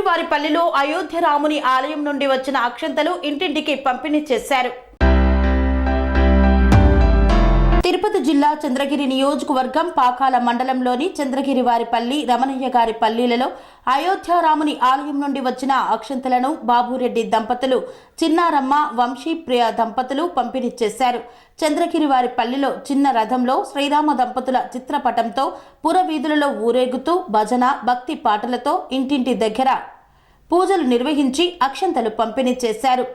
చంద్రగిరివారిపల్లిలో అయోధ్య రాముని ఆలయం నుండి వచ్చిన అక్షంతలు ఇంటింటికి పంపిణీ చేశారు. తిరుపతి జిల్లా చంద్రగిరి నియోజకవర్గం పాకాల మండలంలోని చంద్రగిరివారిపల్లి రమణయ్య గారి పల్లీలలో అయోధ్య రాముని ఆలయం నుండి వచ్చిన అక్షంతలను బాబురెడ్డి దంపతులు, చిన్నారమ్మ వంశీప్రియ దంపతులు పంపిణీ చేశారు. చంద్రగిరివారిపల్లిలో చిన్న రథంలో శ్రీరామ దంపతుల చిత్రపటంతో పురవీధులలో ఊరేగుతూ భజన భక్తి పాటలతో ఇంటింటి దగ్గర పూజలు నిర్వహించి అక్షంతలు పంపిణీ చేశారు.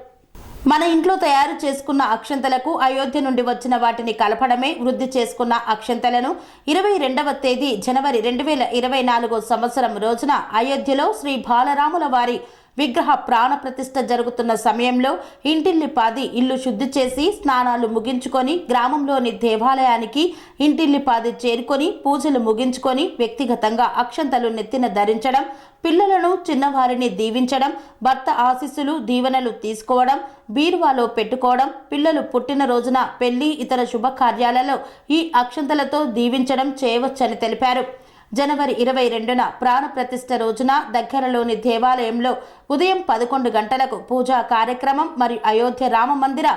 మన ఇంట్లో తయారు చేసుకున్న అక్షంతలకు అయోధ్య నుండి వచ్చిన వాటిని కలపడమే వృద్ధి చేసుకున్న అక్షంతలను 22వ తేదీ జనవరి 2024 సంవత్సరం రోజున అయోధ్యలో శ్రీ బాలరాముల వారి విగ్రహ ప్రాణ ప్రతిష్ఠ జరుగుతున్న సమయంలో ఇంటిల్లిపాది ఇల్లు శుద్ధి చేసి స్నానాలు ముగించుకొని గ్రామంలోని దేవాలయానికి ఇంటిల్లిపాది చేరుకొని పూజలు ముగించుకొని వ్యక్తిగతంగా అక్షంతలు నెత్తిన ధరించడం, పిల్లలను చిన్నవారిని దీవించడం, భర్త ఆశీస్సులు దీవెనలు తీసుకోవడం, బీరువాలో పెట్టుకోవడం, పిల్లలు పుట్టిన రోజున పెళ్లి ఇతర శుభకార్యాలలో ఈ అక్షంతలతో దీవించడం చేయవచ్చని తెలిపారు. జనవరి 22న ప్రాణ ప్రతిష్ఠ రోజున దగ్గరలోని దేవాలయంలో ఉదయం 11 గంటలకు పూజా కార్యక్రమం మరియు అయోధ్య రామ మందిర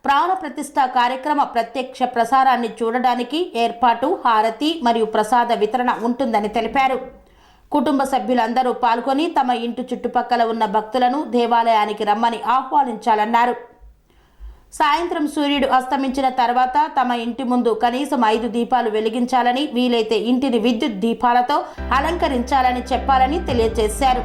ప్రాణ ప్రతిష్ఠ కార్యక్రమ ప్రత్యక్ష ప్రసారాన్ని చూడడానికి ఏర్పాటు, హారతి మరియు ప్రసాద వితరణ ఉంటుందని తెలిపారు. కుటుంబ సభ్యులందరూ పాల్గొని తమ ఇంటి చుట్టుపక్కల ఉన్న భక్తులను దేవాలయానికి రమ్మని ఆహ్వానించాలన్నారు. సాయంత్రం సూర్యుడు అస్తమించిన తర్వాత తమ ఇంటి ముందు కనీసం 5 దీపాలు వెలిగించాలని, వీలైతే ఇంటిని విద్యుత్ దీపాలతో అలంకరించాలని చెప్పాలని తెలియజేశారు.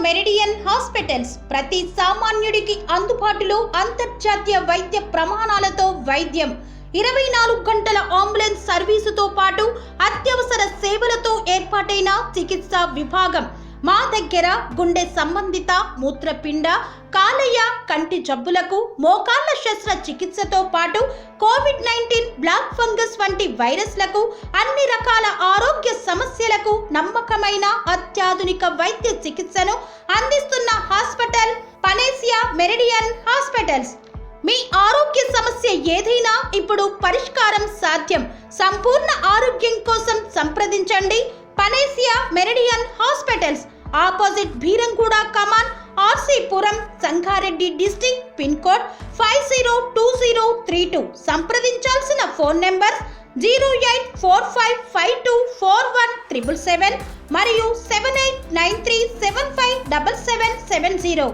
మెరిడియన్ హాస్పిటల్స్ ప్రతి సామాన్యుడికి అందుబాటులో అంతర్జాతీయ వైద్య ప్రమాణాలతో వైద్యం, 24 గంటల అంబులెన్స్ సర్వీసుతో పాటు అత్యవసర సేవలతో ఏర్పాటైన చికిత్సా విభాగం. మా దగ్గర గుండె సంబంధిత, మూత్రపిండ, కాలేయ, కంటి జబ్బులకు, మోకాళ్ల శస్త్ర చికిత్సతో పాటు కోవిడ్-19, బ్లాక్ ఫంగస్ వంటి వైరస్లకు, అన్ని రకాల ఆరోగ్య సమస్యలకు నమ్మకమైన అత్యాధునిక వైద్య చికిత్సను అందిస్తున్న హాస్పిటల్ పనేసియా మెరిడియన్ హాస్పిటల్స్. మీ ఆరోగ్య సమస్య ఏదైనా ఇప్పుడు పరిష్కారం సాధ్యం. సంపూర్ణ ఆరోగ్యం కోసం సంప్రదించండి Panacea Meridian Hospitals, opposite Bheeramguda Kaman, RC Puram, Sangareddy district, pin code 502032. సంప్రదించాల్సిన ఫోన్ నెంబర్ 0845524177 మరియు 7893757770.